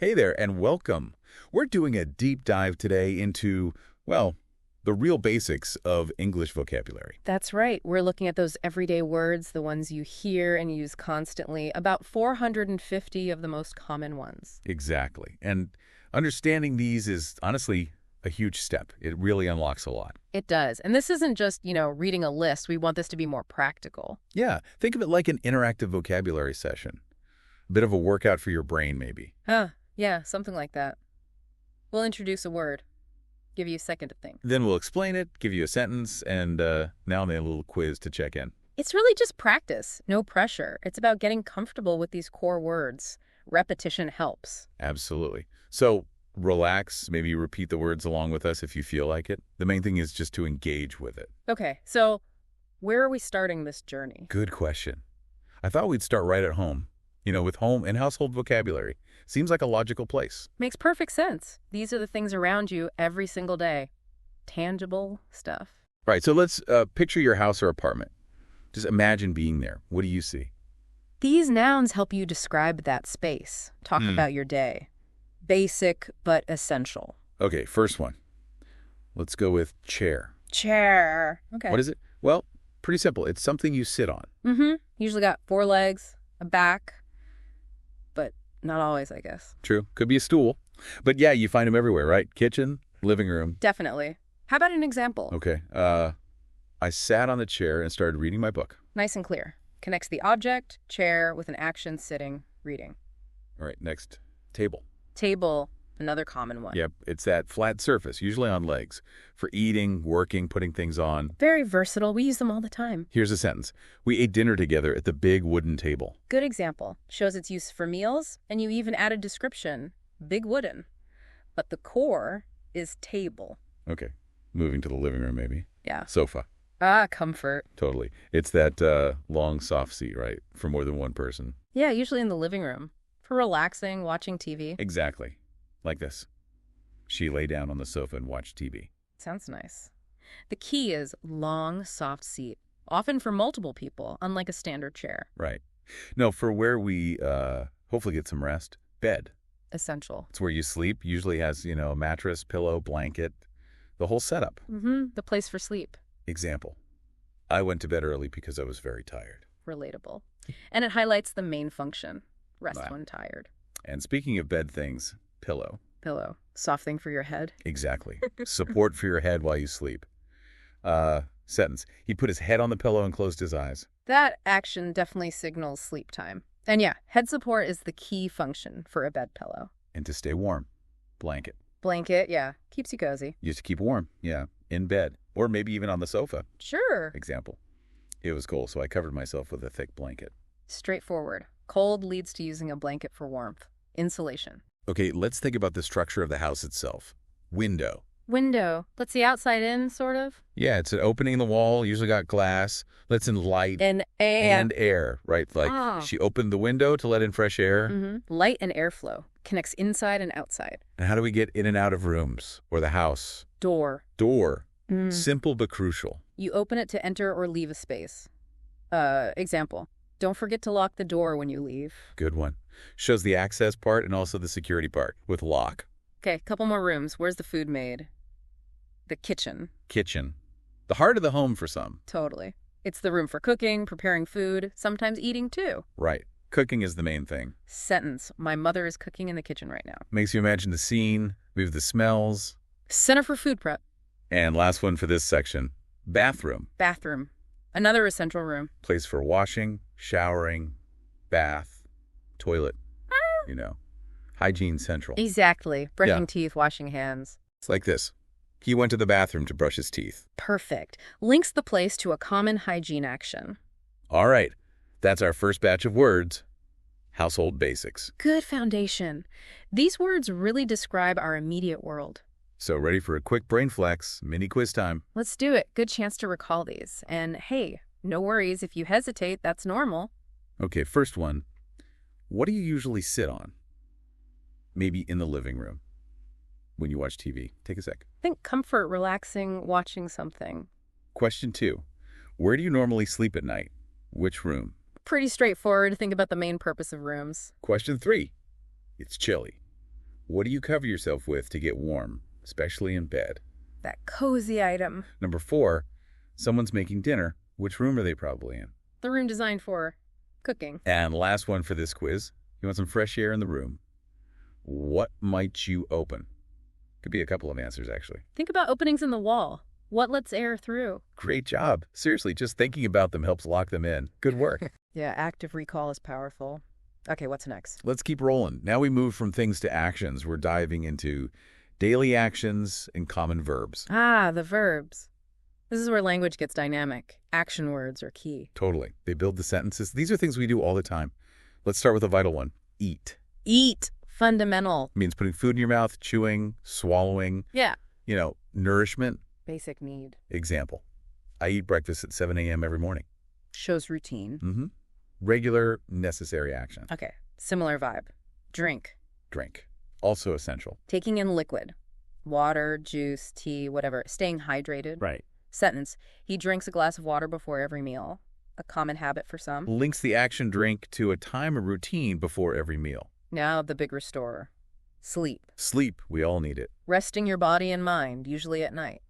Hey there, and welcome. We're doing a deep dive today into, well, the real basics of English vocabulary. That's right. We're looking at those everyday words, the ones you hear and use constantly, about 450 of the most common ones. Exactly. And understanding these is honestly a huge step. It really unlocks a lot. It does. And this isn't just, reading a list. We want this to be more practical. Yeah, think of it like an interactive vocabulary session. A bit of a workout for your brain, maybe. Yeah, something like that. We'll introduce a word. Give you a second to think. Then we'll explain it, give you a sentence, and now and then a little quiz to check in. It's really just practice, no pressure. It's about getting comfortable with these core words. Repetition helps. Absolutely. So relax, maybe repeat the words along with us if you feel like it. The main thing is just to engage with it. Okay, so where are we starting this journey? Good question. I thought we'd start right at home, with home and household vocabulary. Seems like a logical place. Makes perfect sense. These are the things around you every single day. Tangible stuff. Right, so let's picture your house or apartment. Just imagine being there. What do you see? These nouns help you describe that space. Talk about your day. Basic but essential. Okay, first one. Let's go with chair. Chair. Okay. What is it? Well, pretty simple. It's something you sit on. Usually got 4 legs, a back, but not always, I guess. True. Could be a stool. But yeah, you find them everywhere, right? Kitchen, living room. Definitely. How about an example? Okay. I sat on the chair and started reading my book. Nice and clear. Connects the object, chair, with an action, sitting, reading. All right, next. Table. Table, another common one. Yep, it's that flat surface, usually on legs, for eating, working, putting things on. Very versatile. We use them all the time. Here's a sentence. We ate dinner together at the big wooden table. Good example. Shows its use for meals, and you even add a description. Big wooden. But the core is table. Okay, moving to the living room maybe. Yeah. Sofa. Comfort. Totally. It's that long, soft seat, right, for more than one person. Yeah, usually in the living room. For relaxing, watching TV. Exactly. Like this. She lay down on the sofa and watched TV. Sounds nice. The key is long, soft seat. Often for multiple people, unlike a standard chair. Right. No, for where we hopefully get some rest, bed. Essential. It's where you sleep. Usually has, a mattress, pillow, blanket, the whole setup. The place for sleep. Example. I went to bed early because I was very tired. Relatable. And it highlights the main function. Rest Wow. when tired. And speaking of bed things, pillow. Pillow. Soft thing for your head. Exactly. Support for your head while you sleep. Sentence. He put his head on the pillow and closed his eyes. That action definitely signals sleep time. And yeah, head support is the key function for a bed pillow. And to stay warm. Blanket. Blanket, yeah. Keeps you cozy. Used to keep warm. Yeah. In bed. Or maybe even on the sofa. Sure. Example. It was cold, so I covered myself with a thick blanket. Straightforward. Cold leads to using a blanket for warmth. Insulation. Okay, let's think about the structure of the house itself. Window. Window. Lets the outside in, sort of. Yeah, it's an opening in the wall, usually got glass, lets in light And air. and air, right? Like she opened the window to let in fresh air. Light and airflow. Connects inside and outside. And how do we get in and out of rooms or the house? Door. Door. Simple but crucial. You open it to enter or leave a space. Example. Don't forget to lock the door when you leave. Good one. Shows the access part and also the security part with lock. Okay, couple more rooms. Where's the food made? The kitchen. Kitchen. The heart of the home for some. Totally. It's the room for cooking, preparing food, sometimes eating too. Right. Cooking is the main thing. Sentence. My mother is cooking in the kitchen right now. Makes you imagine the scene, maybe the smells. Center for food prep. And last one for this section. Bathroom. Bathroom. Another essential room. Place for washing, showering, bath, toilet, Hygiene central. Exactly. Brushing Yeah. teeth, washing hands. It's like this. He went to the bathroom to brush his teeth. Perfect. Links the place to a common hygiene action. All right. That's our first batch of words. Household basics. Good foundation. These words really describe our immediate world. So ready for a quick brain flex, mini quiz time. Let's do it. Good chance to recall these. And hey, no worries if you hesitate, that's normal. Okay, first one. What do you usually sit on? Maybe in the living room when you watch TV. Take a sec. Think comfort, relaxing, watching something. Question 2. Where do you normally sleep at night? Which room? Pretty straightforward. Think about the main purpose of rooms. Question 3. It's chilly. What do you cover yourself with to get warm, especially in bed? That cozy item. Number 4, someone's making dinner. Which room are they probably in? The room designed for cooking. And last one for this quiz. You want some fresh air in the room. What might you open? Could be a couple of answers, actually. Think about openings in the wall. What lets air through? Great job. Seriously, just thinking about them helps lock them in. Good work. Yeah, active recall is powerful. Okay, what's next? Let's keep rolling. Now we move from things to actions. We're diving into daily actions and common verbs. Ah, the verbs. This is where language gets dynamic. Action words are key. Totally. They build the sentences. These are things we do all the time. Let's start with a vital one. Eat. Eat. Fundamental. Means putting food in your mouth, chewing, swallowing. Yeah. Nourishment. Basic need. Example. I eat breakfast at 7 a.m. every morning. Shows routine. Regular, necessary action. Okay. Similar vibe. Drink. Drink. Also essential. Taking in liquid. Water, juice, tea, whatever. Staying hydrated. Right. Sentence. He drinks a glass of water before every meal. A common habit for some. Links the action drink to a time or routine before every meal. Now the big restorer. Sleep. Sleep. We all need it. Resting your body and mind, usually at night.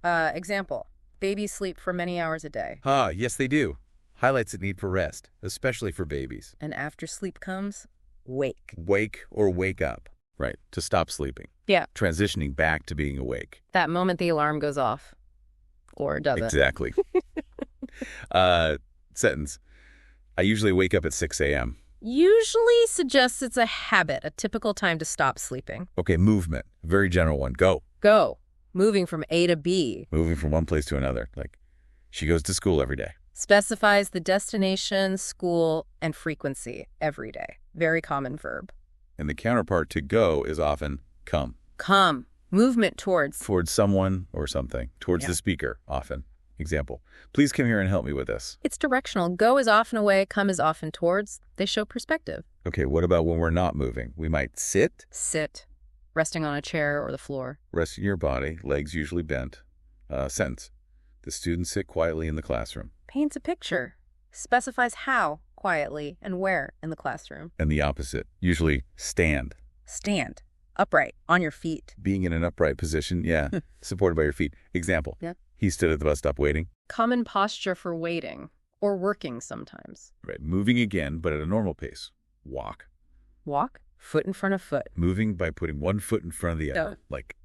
Example. Babies sleep for many hours a day. Yes, they do. Highlights the need for rest, especially for babies. And after sleep comes, wake. Wake or wake up. Right. To stop sleeping. Yeah. Transitioning back to being awake. That moment the alarm goes off. Or does it? Exactly. Sentence. I usually wake up at 6 a.m. Usually suggests it's a habit, a typical time to stop sleeping. Okay, movement. Very general one. Go. Go. Moving from A to B. Moving from one place to another. Like, she goes to school every day. Specifies the destination, school, and frequency every day. Very common verb. And the counterpart to go is often come. Come. Movement towards. Towards someone or something. Towards the speaker, often. Example. Please come here and help me with this. It's directional. Go is often away, come is often towards. They show perspective. Okay, what about when we're not moving? We might sit. Sit. Resting on a chair or the floor. Resting your body, legs usually bent. Sentence. The students sit quietly in the classroom. Paints a picture. Specifies how, quietly, and where in the classroom. And the opposite. Usually stand. Stand. Upright. On your feet. Being in an upright position, yeah. Supported by your feet. Example. Yeah. He stood at the bus stop waiting. Common posture for waiting. Or working sometimes. Right. Moving again, but at a normal pace. Walk. Walk. Foot in front of foot. Moving by putting one foot in front of the other. Like,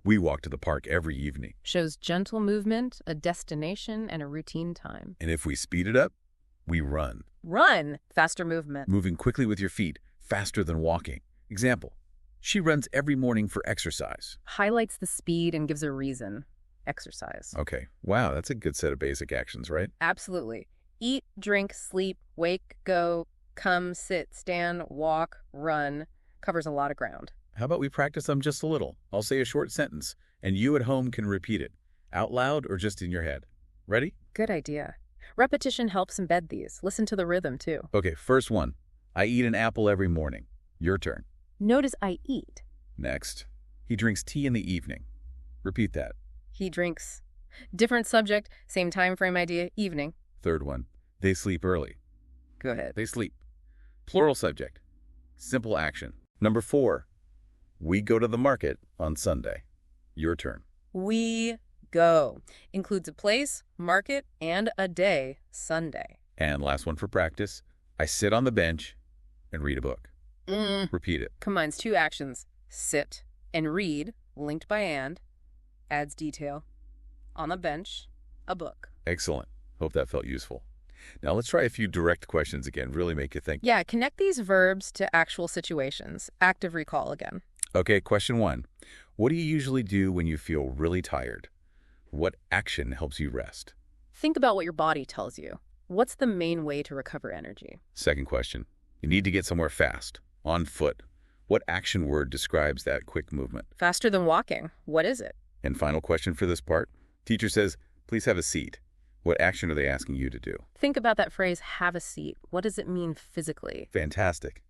we walk to the park every evening. Shows gentle movement, a destination, and a routine time. And if we speed it up, we run. Run. Faster movement. Moving quickly with your feet, faster than walking. Example. She runs every morning for exercise. Highlights the speed and gives a reason. Exercise. Okay. Wow, that's a good set of basic actions, right? Absolutely. Eat, drink, sleep, wake, go, come, sit, stand, walk, run. Covers a lot of ground. How about we practice them just a little? I'll say a short sentence, and you at home can repeat it, out loud or just in your head. Ready? Good idea. Repetition helps embed these. Listen to the rhythm, too. Okay, first one. I eat an apple every morning. Your turn. Notice I eat. Next. He drinks tea in the evening. Repeat that. He drinks. Different subject, same time frame idea, evening. Third one. They sleep early. Go ahead. They sleep. Plural subject. Simple action. Number 4. We go to the market on Sunday. Your turn. We go. Includes a place, market, and a day, Sunday. And last one for practice. I sit on the bench and read a book. Repeat it. Combines two actions, sit and read, linked by and, adds detail. On the bench, a book. Excellent. Hope that felt useful. Now let's try a few direct questions again, really make you think. Yeah, connect these verbs to actual situations. Active recall again. Okay, question 1. What do you usually do when you feel really tired? What action helps you rest? Think about what your body tells you. What's the main way to recover energy? Second question. You need to get somewhere fast, on foot. What action word describes that quick movement? Faster than walking. What is it? And final question for this part. Teacher says, please have a seat. What action are they asking you to do? Think about that phrase, have a seat. What does it mean physically? Fantastic.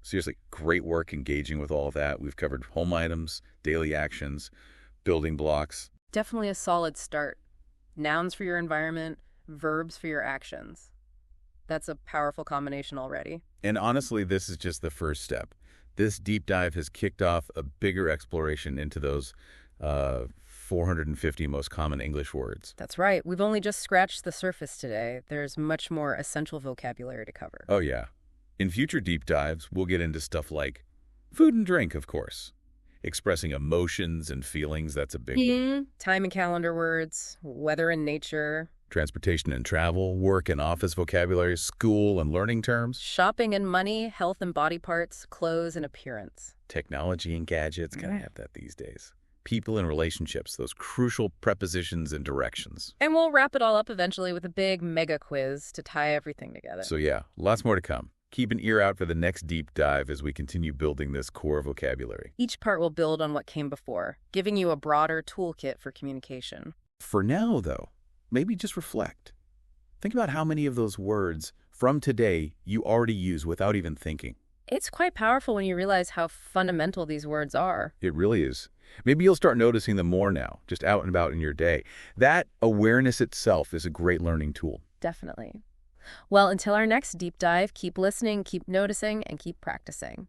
Seriously, great work engaging with all of that. We've covered home items, daily actions, building blocks. Definitely a solid start. Nouns for your environment, verbs for your actions. That's a powerful combination already. And honestly, this is just the first step. This deep dive has kicked off a bigger exploration into those 450 most common English words. That's right. We've only just scratched the surface today. There's much more essential vocabulary to cover. Oh, yeah. In future deep dives, we'll get into stuff like food and drink, of course. Expressing emotions and feelings, that's a big one. Time and calendar words, weather and nature, Transportation and travel, work and office vocabulary, school and learning terms, shopping and money, health and body parts, clothes and appearance. technology and gadgets. Gotta have that these days. People and relationships, those crucial prepositions and directions. And we'll wrap it all up eventually with a big mega quiz to tie everything together. So yeah, lots more to come. Keep an ear out for the next deep dive as we continue building this core vocabulary. Each part will build on what came before, giving you a broader toolkit for communication. For now, though, maybe just reflect. Think about how many of those words from today you already use without even thinking. It's quite powerful when you realize how fundamental these words are. It really is. Maybe you'll start noticing them more now, just out and about in your day. That awareness itself is a great learning tool. Definitely. Well, until our next deep dive, keep listening, keep noticing, and keep practicing.